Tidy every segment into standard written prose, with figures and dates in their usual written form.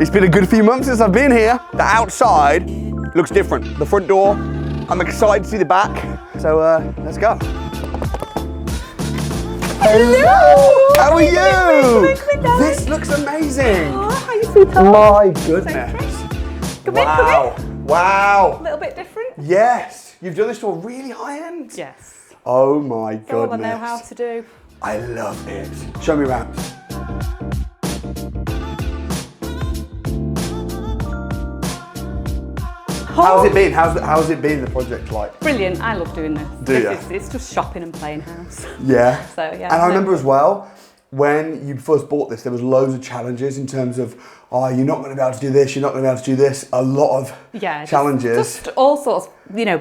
It's been a good few months since I've been here. The outside looks different. The front door, I'm excited to see the back. So let's go. Hello! How are you? This looks amazing. Oh, how you sweetheart? My goodness. Come in. Wow. A little bit different. Yes. You've done this to a really high end? Yes. Oh my That's goodness. all I know how to do. I love it. Show me around. How's it been? How's it been, the project like? Brilliant. I love doing this. Do you? It's just shopping and playing house. Yeah. So yeah. And I remember as well, when you first bought this, there was loads of challenges in terms of, oh, you're not going to be able to do this, you're not going to be able to do this. A lot of challenges. Just all sorts, you know,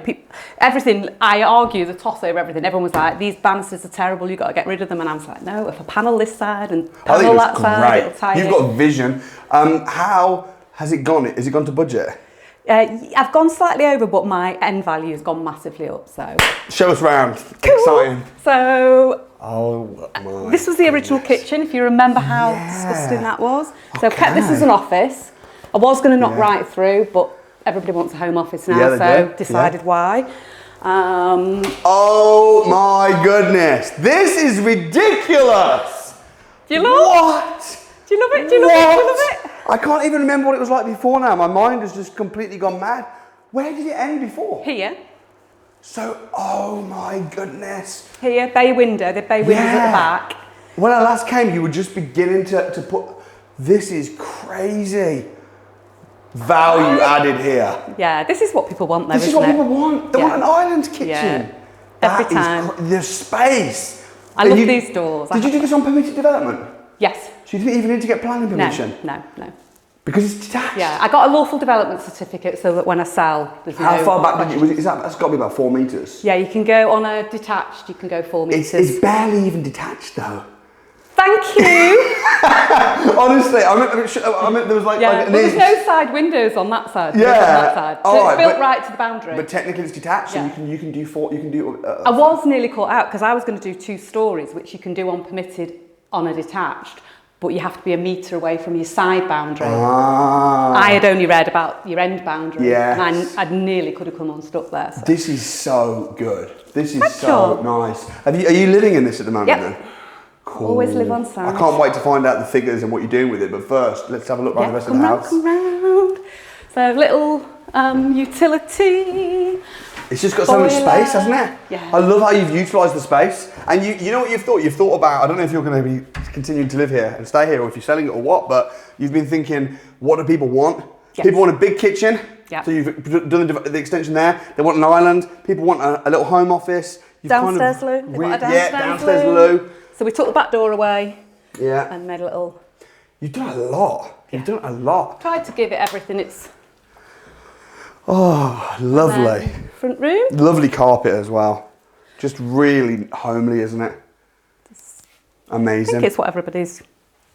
everything. I argue the toss over everything. Everyone was like, these banisters are terrible, you've got to get rid of them. And I was like, no, if I panel this side and panel that side, it'll tie You've got vision. How has it gone? Has it gone to budget? I've gone slightly over, but my end value has gone massively up. So show us round. Cool. Exciting. So oh my this was the original kitchen, if you remember how disgusting that was. So I've kept this as an office. I was going to knock right through, but everybody wants a home office now, so decided why. Oh my goodness, this is ridiculous. Do you love it? What? Do you love it? Do you love it? Do you love it? I can't even remember what it was like before now. My mind has just completely gone mad. Where did it end before? Here. So, oh my goodness. Here, bay window. The bay window's at the back. When I last came, you were just beginning to put, this is crazy. Value added here. Yeah, this is what people want though, This is what people want. They want an island kitchen. Yeah. Every time. The space. I love these doors. Did you do this on permitted development? Yes. So you didn't even need to get planning permission? No. Because it's detached? Yeah, I got a lawful development certificate so that when I sell, there's no... How far back did you, that's got to be about 4 metres. Yeah, you can go on a detached, you can go 4 metres. It's barely even detached though. Thank you! Honestly, I meant there was like... Yeah, there's no side windows on that side. Yeah. On that side. So All it's built right to the boundary. But technically it's detached, so you can do... I was nearly caught out because I was going to do 2 stories, which you can do on permitted on a detached. But you have to be a metre away from your side boundary. I had only read about your end boundary, and I nearly could have come unstuck there. So. This is so good. This is so nice. Are you living in this at the moment then? Cool. Always live on site. I can't wait to find out the figures and what you're doing with it, but first, let's have a look around the rest of the house. Come round. So little utility. It's just got so much space, hasn't it? Yeah. I love how you've utilised the space. And you know what you've thought? You've thought about, I don't know if you're going to be continuing to live here and stay here or if you're selling it or what, but you've been thinking, what do people want? Yes. People want a big kitchen. Yep. So you've done the extension there. They want an island. People want a little home office. Downstairs loo. Downstairs loo. So we took the back door away. Yeah. And made a little... You've done a lot. You've done a lot. Tried to give it everything it's... Oh, lovely. Front room. Lovely carpet as well. Just really homely, isn't it? Amazing. I think it's what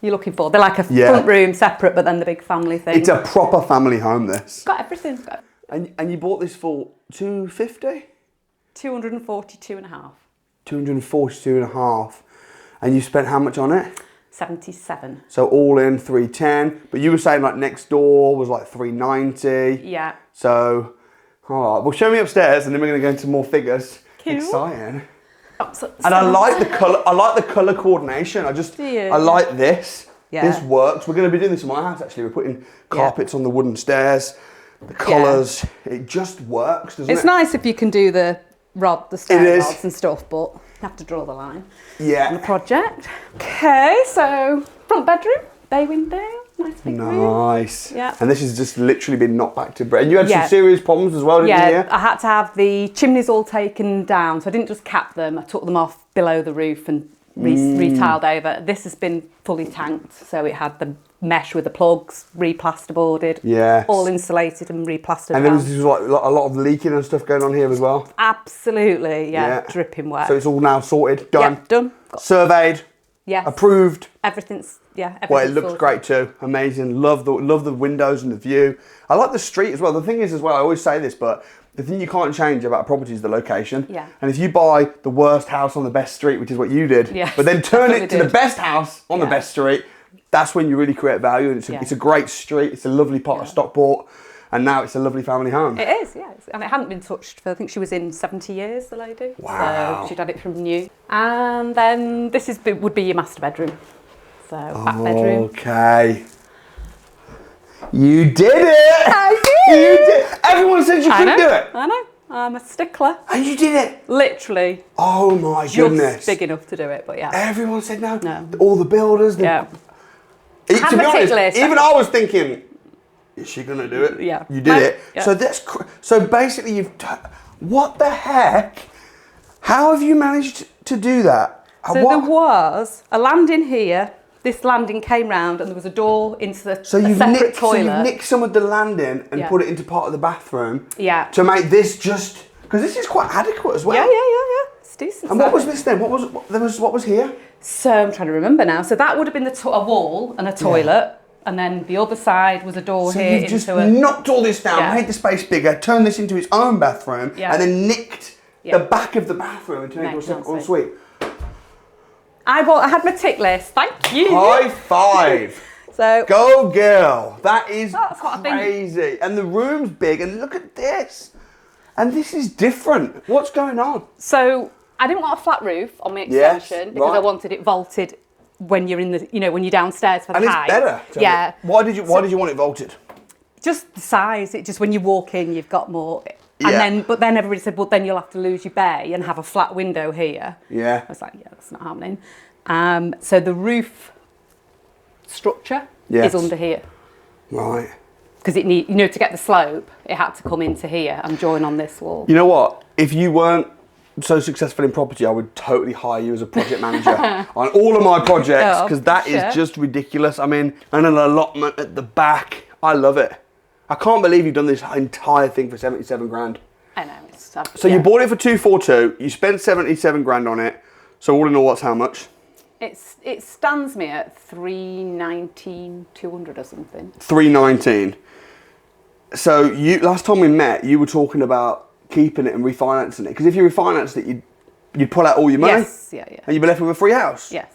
you're looking for. They're like a front room separate, but then the big family thing. It's a proper family home, this. Got everything. And you bought this for $250? 242 and a half. 242 and a half. And you spent how much on it? 77. So all in 310. But you were saying like next door was like 390. Yeah. So, all right. Well, show me upstairs, and then we're going to go into more figures. Cool. Exciting. And I like the colour. I like the colour coordination. I like this. Yeah. This works. We're going to be doing this in my house actually. We're putting carpets on the wooden stairs. The colours. It just works, doesn't it? It's nice if you can do the stair rods and stuff, but you have to draw the line. Yeah. On the project. Okay, so front bedroom, bay window, nice big room. Nice. Yeah. And this has just literally been knocked back to brick. And you had some serious problems as well, didn't you? Yeah, I had to have the chimneys all taken down, so I didn't just cap them. I took them off below the roof and retiled over. This has been fully tanked, so it had the mesh with the plugs, re-plasterboarded, all insulated and re-plastered. And there was like a lot of leaking and stuff going on here as well. Absolutely, dripping wet. So it's all now sorted, done. Yeah, done. Surveyed. Yes. Approved. Everything's Well, it looks great too. Amazing. Love the windows and the view. I like the street as well. The thing is as well, I always say this, but the thing you can't change about a property is the location. Yeah. And if you buy the worst house on the best street, which is what you did, but then turn it to the best house on the best street, that's when you really create value. And it's a great street. It's a lovely part of Stockport. And now it's a lovely family home. It is, yes. And it hadn't been touched for, I think she was in 70 years, the lady. Wow. So she'd had it from new. And then this would be your master bedroom. So back bedroom. Okay. You did it! I did! You did. Everyone said you couldn't do it. I know. I'm a stickler. And you did it. Literally. Oh my goodness. Just big enough to do it, but yeah. Everyone said no. No. All the builders. To be honest, even I was thinking, is she gonna do it? Yeah. You did it. Yeah. So so basically what the heck? How have you managed to do that? So there was a landing here. This landing came round and there was a door into the separate toilet. So you've nicked some of the landing and put it into part of the bathroom. Yeah. To make this just, because this is quite adequate as well. Yeah. It's decent. And what was this then? What was here? So I'm trying to remember now. So that would have been a wall and a toilet. And then the other side was a door so here. You've just knocked all this down, Yeah. made the space bigger, turned this into its own bathroom, and then nicked the back of the bathroom and turned it into an ensuite. I had my tick list. Thank you. High five. So go girl. That is that's what crazy. And the room's big. And look at this. And this is different. What's going on? So I didn't want a flat roof on my extension because I wanted it vaulted when you're in when you're downstairs for the height. And it's better. Yeah. Why did you want it vaulted? Just the size. It just when you walk in, you've got more. And then everybody said, well, then you'll have to lose your bay and have a flat window here. Yeah. I was like, yeah, that's not happening. So the roof structure is under here. Right. Because it to get the slope, it had to come into here and join on this wall. You know what? If you weren't so successful in property, I would totally hire you as a project manager on all of my projects, because that is just ridiculous. I mean, and an allotment at the back. I love it. I can't believe you've done this entire thing for 77 grand. I know. So you bought it for 242, you spent 77 grand on it. So all in all, what's how much? It stands me at 319, 200 or something. 319. So last time we met, you were talking about keeping it and refinancing it. Because if you refinanced it, you'd pull out all your money. Yes, yeah. And you'd be left with a free house. Yes.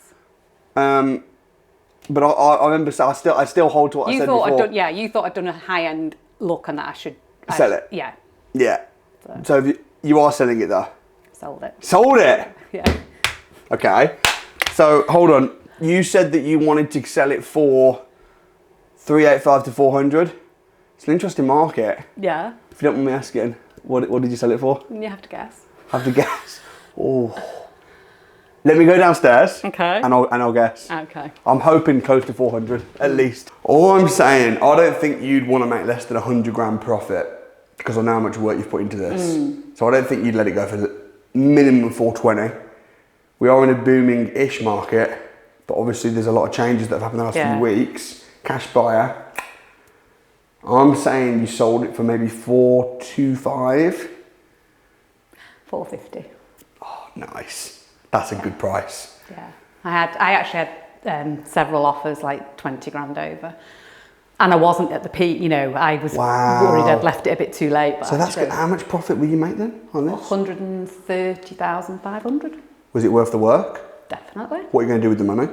But I remember, so I still hold to what I said before. You thought I'd done a high-end look and that I should sell it. Yeah. Yeah. So you are selling it though. Sold it. Sold it. Yeah. Okay. So hold on. You said that you wanted to sell it for 385 to 400. It's an interesting market. Yeah. If you don't mind me asking, what did you sell it for? You have to guess. Have to guess. Oh. Let me go downstairs. Okay. And I'll guess. Okay. I'm hoping close to 400 at least. All I'm saying, I don't think you'd want to make less than 100 grand profit because I know how much work you've put into this. So I don't think you'd let it go for the minimum 420. We are in a booming-ish market, but obviously there's a lot of changes that have happened in the last few weeks. Cash buyer. I'm saying you sold it for maybe 425. 450. Oh, nice. That's a good price. Yeah. I actually had several offers, like 20 grand over. And I wasn't at the peak, I was worried I'd left it a bit too late. But so that's good. How much profit will you make then on this? 130,500. Was it worth the work? Definitely. What are you going to do with the money?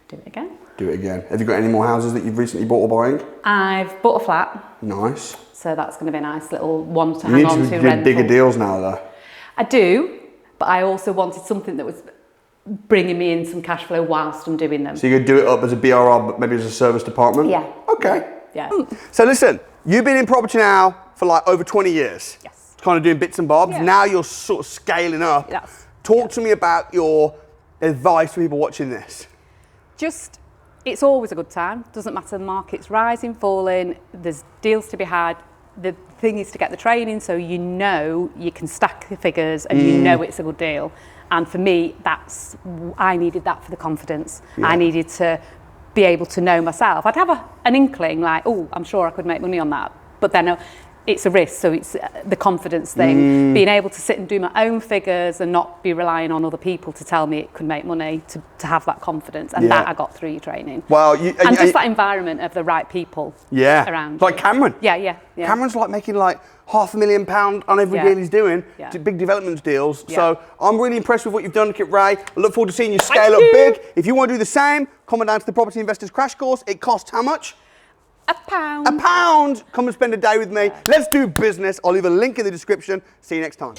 Do it again. Do it again. Have you got any more houses that you've recently bought or buying? I've bought a flat. Nice. So that's going to be a nice little one to hang on to. You need to do bigger deals now though. I do, but I also wanted something that was bringing me in some cash flow whilst I'm doing them. So you could do it up as a BRR, but maybe as a service department? Yeah. Okay. Yeah. So listen, you've been in property now for like over 20 years. Yes. Kind of doing bits and bobs. Yeah. Now you're sort of scaling up. Yes. Talk to me about your advice for people watching this. Just, it's always a good time. Doesn't matter the market's rising, falling, there's deals to be had. The thing is to get the training so you can stack the figures and it's a good deal. And for me, I needed that for the confidence. Yeah. I needed to be able to know myself. I'd have an inkling like, oh, I'm sure I could make money on that. But then it's a risk, so it's the confidence thing. Being able to sit and do my own figures and not be relying on other people to tell me it could make money, to have that confidence, and that I got through your training. Well, and just that environment of the right people around. Like Cameron. Yeah. Cameron's like making like £500,000 on every deal he's doing, big development deals. So I'm really impressed with what you've done, Kit Ray. I look forward to seeing you scale up big. If you want to do the same, come on down to the Property Investors Crash Course. It costs how much? £1. £1. Come and spend a day with me. Let's do business. I'll leave a link in the description. See you next time.